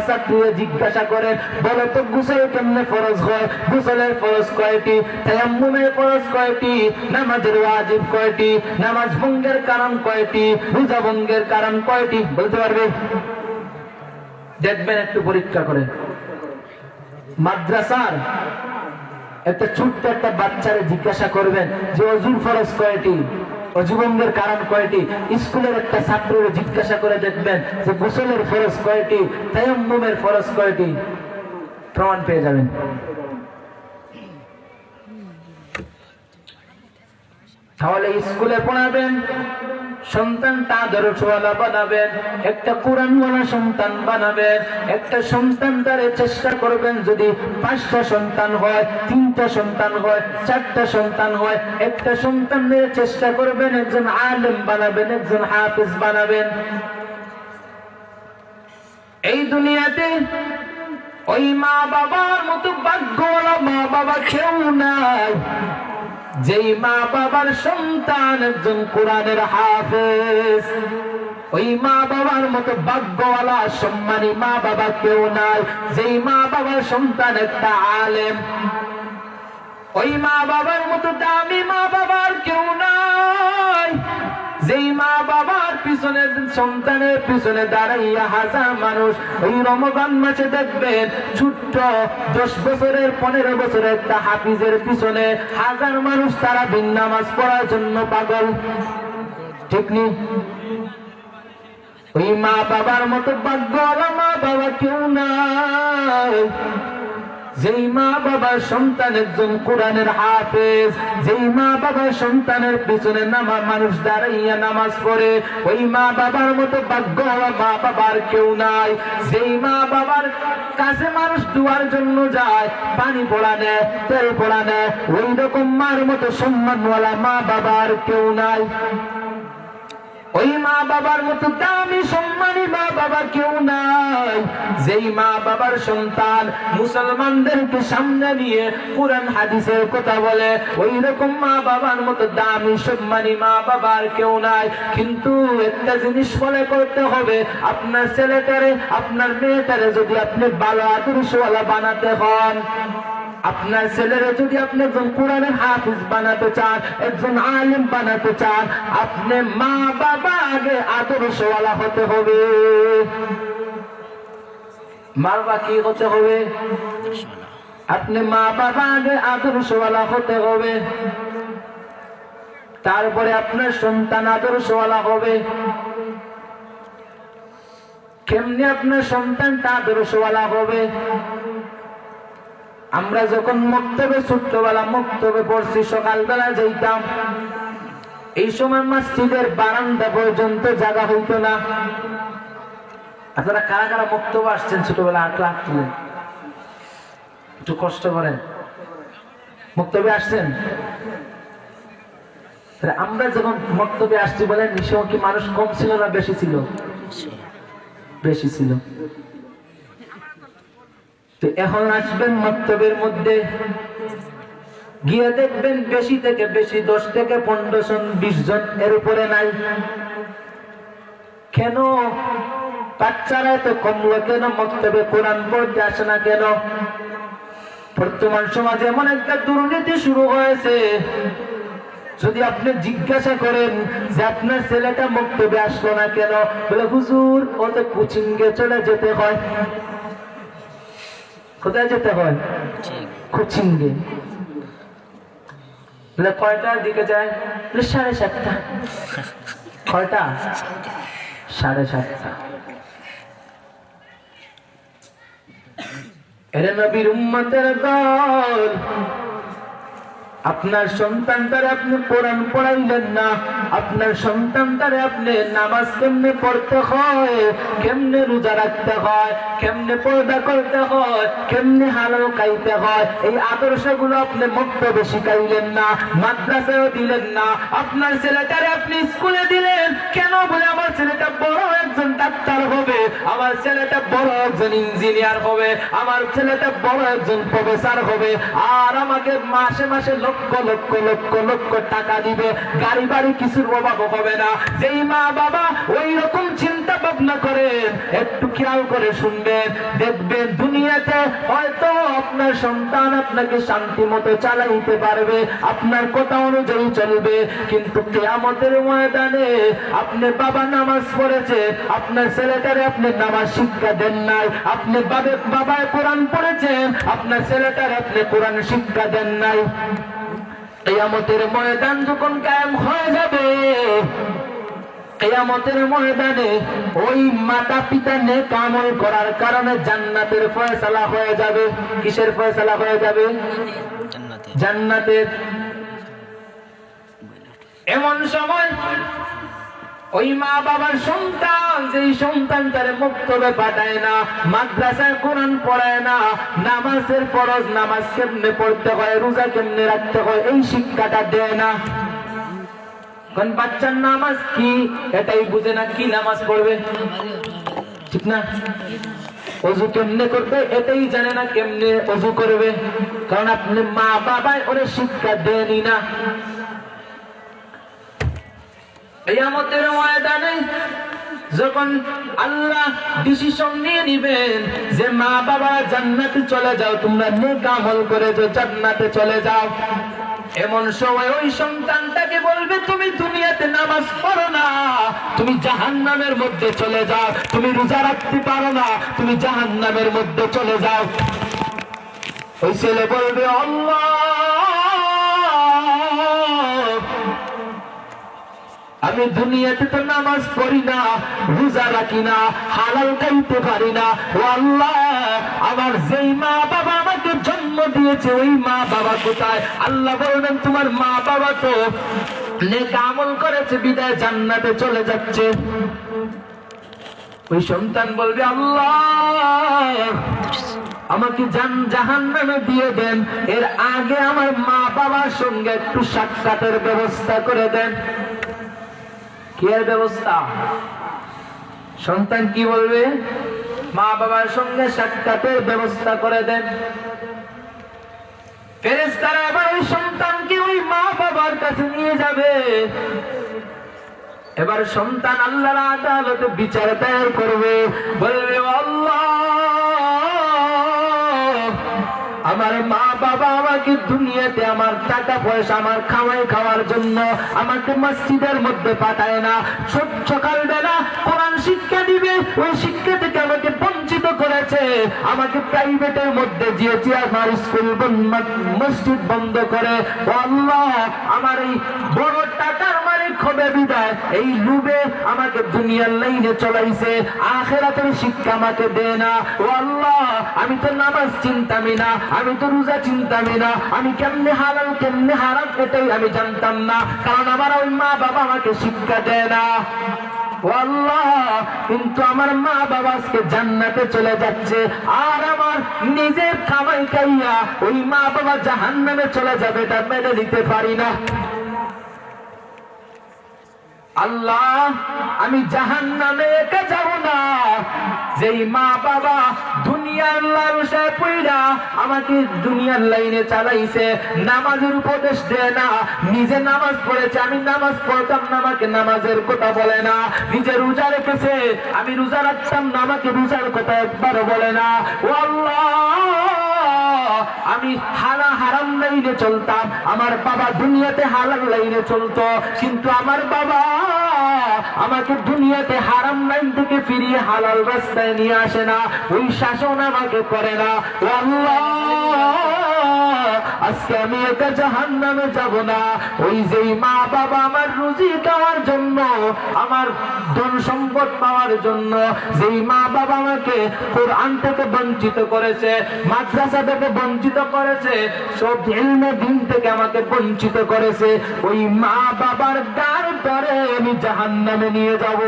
ছাত্রীরা জিজ্ঞাসা করেন, বলো তো গোসল কেমনে ফরজ হয়? গোসলের ফরজ কয়টি? তায়াম্মুমের ফরজ কয়টি? নামাজের ওয়াজিব কয়টি? নামাজ ভঙ্গের কারণ কয়টি? রোজা ভঙ্গের কারণ কয়টি? বলতে পারবে? দেখবেন একটু পরীক্ষা করে। মাদ্রাসার একটা ছোট্ট একটা বাচ্চারে জিজ্ঞাসা করবেন যে অজুর ফরজ কয়টি, অজুভঙ্গের কারণ কয়টি? স্কুলের একটা ছাত্রের জিজ্ঞাসা করে দেখবেন যে গোসলের ফরজ কয়টি, তায়াম্মুমের ফরজ কয়টি, প্রমাণ পেয়ে যাবেন। তাহলে স্কুলে পড়াবেন, সন্তানটা আদর্শওয়ালা বানাবেন, একটা কোরআনওয়ালা সন্তান বানাবেন। একটা সন্তান দ্বারা চেষ্টা করবেন যদি 5টা সন্তান হয়, 3টা সন্তান হয়, 4টা সন্তান হয়, একটা সন্তানের চেষ্টা করবেন একজন আলেম বানাবেন, একজন হাফেজ বানাবেন। এই দুনিয়াতে ওই মা বাবার মতো ভাগ্যওয়ালা মা বাবা কেউ নাই, যেই মা বাবার সন্তান একজন কোরআনের হাফেজ। ওই মা বাবার মতো ভাগ্যওয়ালা সম্মানী মা বাবা কেউ নাই, যেই মা বাবার সন্তান একটা আলেম। ওই মা বাবার মতো দামি মা বাবার কেউ নাই, যেই মা বাবার পিছনে সন্তানের পিছনে দাঁড়াইয়া হাজার মানুষ। ওই রমজান মাসে দেখবেন ছোট্ট 10 বছরের 15 বছরের একটা হাফিজের পিছনে হাজার মানুষ তারা দিন নামাজ পড়ার জন্য পাগল, ঠিক নেই? ওই মা বাবার মতো ভাগ্যওয়ালা মা বাবা কেউ নাই, যেই মা বাবার সন্তান একজন কোরআনের হাফেজ, যেই মা বাবার সন্তানের পিছনে মানুষ দাঁড়াইয়া নামাজ পড়ে। ওই মা বাবার মতো ভাগ্যওয়ালা মা বাবার কেউ নাই, যেই মা বাবার কাছে মানুষ দুয়ার জন্য যায়, পানি পড়া নেয়, তেল পড়া নেয়, ওই রকম মার মতো সম্মানওয়ালা মা বাবার কেউ নাই। ওই মা বাবার মতো দামি সম্মানী মা বাবা কেউ নাই, যেই মা বাবার সন্তান মুসলমানদেরকে সামনে নিয়ে কোরআন হাদিসের কথা বলে। ওই রকম মা বাবার মতো দামি সম্মানী মা বাবার কেউ নাই। কিন্তু একটা জিনিস মনে করতে হবে, আপনার ছেলেটারে আপনার মেয়েটারে যদি আপনি ভালো আদর্শওয়ালা বানাতে হন, আপনার ছেলেরা যদি আপনি একজন কোরআনের হাফিজ বানাতে চান, একজন আলেম বানাতে চান, আপনি মা বাবা আগে আদর্শওয়ালা হতে হবে। মা বাবা কি হতে হবে? আপনি মা বাবা আগে আদর্শওয়ালা হতে হবে, তারপরে আপনার সন্তান আদর্শওয়ালা হবে। কেমনে আপনার সন্তানটা আদর্শওয়ালা হবে? আমরা যখন মক্তবে ছোট্টবেলা মক্তবে পড়ছি, সকালবেলা যাইতাম, এই সময় মসজিদের বারান্দা পর্যন্ত জায়গা হইতো না। আপনারা কারা কারা মক্তবে আসছেন ছোটবেলা? হাত তুলেন, একটু কষ্ট করেন। মক্তবে আসছেন? আমরা যখন মক্তবে আসছি বলেন, নিশ্চয় কি মানুষ কম ছিল না বেশি ছিল? বেশি ছিল। তো এখন আসবেন মক্তবের মধ্যে গিয়ে দেখবেন বেশি থেকে বেশি 10 থেকে 15 জন 20 জন এর উপরে নাই। কেন? বাচ্চারা তো কমলো কেন? মক্তবে কোরআন পড়তে আসে না কেন? বর্তমান সমাজে এমন একটা দুর্নীতি শুরু হয়েছে, যদি আপনি জিজ্ঞাসা করেন যে আপনার ছেলেটা মক্তবে আসলো না কেন, বলে হুজুর ও তো কোচিংয়ে চলে যেতে হয়। কোথায় যেতে হয়? কোচিংয়ে। বলে কয়টার দিকে যায়? বলে 7:30। কয়টা? 7:30। এরে নবীর উম্মতের দল, আপনার সন্তানটারে আপনি কোরআন পড়াইলেন না, আপনার সন্তানটারে আপনি নামাজ কেমনে পড়তে হয়, কেমনে রোজা রাখতে হয়, কেমনে পর্দা করতে হয়, কেমনে হালাল খাইতে হয়, এই আদর্শগুলো আপনি মক্তবে শিখাইলেন না, মাদ্রাসায়ও দিলেন না। আপনার ছেলেটারে আপনি স্কুলে দিলেন কেন? বলে আমার ছেলেটা বড় একজন ডাক্তার হবে, আমার ছেলেটা বড় একজন ইঞ্জিনিয়ার হবে, আমার ছেলেটা বড় একজন প্রফেসর হবে, আর আমাকে মাসে মাসে লক্ষ লক্ষ লক্ষ লক্ষ টাকা দিবে, গাড়ি বাড়ি কিছুর অভাব হবে না। যেই মা বাবা ওই রকম চিন্তা ভাবনা করেন, একটু খেয়াল করে শুনবেন, দেখবেন দুনিয়াতে হয়তো আপনার সন্তান আপনাকে শান্তি মতো চালাইতে পারবে, আপনার কথা অনুযায়ী চলবে, কিন্তু কিয়ামতের ময়দানে আপনার বাবা নামাজ পড়েছে, আপনার ছেলেটারে আপনি নামাজ শিক্ষা দেন নাই, আপনি বাবায় কোরআন পড়েছেন, আপনার ছেলেটারে আপনি কোরআন শিক্ষা দেন নাই। কিয়ামতের ময়দান যখন কায়েম হয়ে যাবে, কিয়ামতের ময়দানে ওই মাতা পিতা নেক আমল করার কারণে জান্নাতের ফয়সালা হয়ে যাবে। কিসের ফয়সালা হয়ে যাবে? জান্নাতের। এমন সময় ওই মা বাবার সন্তান, যেই সন্তান তার মক্তবে পাঠায় না, মাদ্রাসায় কোরআন পড়ায় না, নামাজের ফরজ নামাজ কেমনে পড়তে হয়, রোজা কেমনে রাখতে হয়, এই শিক্ষাটা দেয় না। কারণ বাচ্চার নামাজ কি এটাই বুঝে না, কি নামাজ পড়বে, ঠিক না? অজু কেমনে করবে এটাই জানে না, কেমনে অজু করবে, কারণ আপনি মা বাবাই ওরে শিক্ষা দেনই না। কিয়ামতের ময়দানে যখন আল্লাহ ডিসিশন নিয়ে নিবেন যে মা বাবা জান্নাতে চলে যাও, তোমরা নেক আমল করে যে জান্নাতে চলে যাও, এমন সময় ওই সন্তানটাকে বলবে তুমি দুনিয়াতে নামাজ পড়ো না, তুমি জাহান্নামের মধ্যে চলে যাও, তুমি রোজা রাখতে পারো না, তুমি জাহান্নামের মধ্যে চলে যাও। ওই ছেলে বলবে আল্লাহ, আমি দুনিয়াতে তো নামাজ পড়ি না, রোজা রাখি না, হালাল খাইতে পারি না, ও আল্লাহ আমার যেই মা বাবা আমাকে জন্ম দিয়েছে ওই মা বাবা কোথায়? আল্লাহ বলবেন তোমার মা বাবা তো নেক আমল করেছে বিদায় জান্নাতে চলে যাচ্ছে। ওই সন্তান বলবে আল্লাহ আমাকে জাহান্নামে দিয়ে দেন, এর আগে আমার মা বাবার সঙ্গে একটু সাক্ষাতের ব্যবস্থা করে দেন। কি এর ব্যবস্থা? সন্তান কি বলবে? মা বাবার সঙ্গে সাক্ষাতের ব্যবস্থা করে দেন। ফেরেশতারা এবার ওই সন্তানকে ওই মা বাবার কাছে নিয়ে যাবে। এবার সন্তান আল্লাহর আদালতে বিচার দায়ের করবে, বলবে আল্লাহ আমার মা বাবা আমাকে দুনিয়াতে আমার টাকা পয়সা আমার খাওয়াই খাওয়ার জন্য আমাকে মসজিদের মধ্যে পাঠায় না, সকালবেলা কোরআন শিক্ষা দিবে ওই শিক্ষা থেকে আমাকে বঞ্চিত করেছে, আমাকে প্রাইভেটের মধ্যে দিয়েছে, আমার স্কুল মসজিদ বন্ধ করে। আল্লাহ আমার এই বড় টাকার মালিক হবে বিদায় এই লুবে আমাকে দুনিয়ার লাইনে চলাইছে, আখিরাতের শিক্ষা আমাকে দেয় না। ও আল্লাহ আমি তো নামাজ চিন্তামি না, আমি তো রোজা চিন্তামি না, আমি কেমনে হালাল কেমনে হারাম এটাই আমি জানতাম না, কারণ আমার ওই মা বাবা আমাকে শিক্ষা দেয় না। ও আল্লাহ কিন্তু আমার মা বাবা আজকে জান্নাতে চলে যাচ্ছে, আর আমার নিজের কামাই খাইয়া ওই মা বাবা জাহান্নামে চলে যাবে, এটা মেনে নিতে পারি না। আল্লাহ আমি জাহান্নামে একা যাব না, যেই মা বাবা দুনিয়ার লালসায় পইড়া আমাকে দুনিয়ার লাইনে চালাইছে, নামাজের উপদেশ দেয় না, নিজে নামাজ পড়েছে আমি নামাজ পড়তাম না আমাকে নামাজের কথা বলে না, নিজে রোজা রেখেছে আমি রোজা রাখতাম না আমাকে রোজার কথা একবারও বলে না। ও আল্লাহ আমি হারাম লাইনে চলতাম, আমার বাবা দুনিয়াতে হালাল লাইনে চলতো, কিন্তু আমার বাবা আমাকে দুনিয়াতে হারাম লাইন থেকে ফিরিয়ে হালাল রাস্তায় নিয়ে আসে না, ওই শাসন আমাকে করে না। আল্লাহ আজকে আমি একা জাহান্নামে যাব না, ওই যেই মা বাবা আমার রুজি খাওয়ার জন্য আমার ধন সম্পদ পাওয়ার জন্য যেই মা বাবা আমাকে কোরআন থেকে বঞ্চিত করেছে, মাদ্রাসা থেকে বঞ্চিত করেছে, সব ইলমে দ্বীন থেকে আমাকে বঞ্চিত করেছে, ওই মা বাবার গার পরে আমি জাহান্নামে নিয়ে যাব।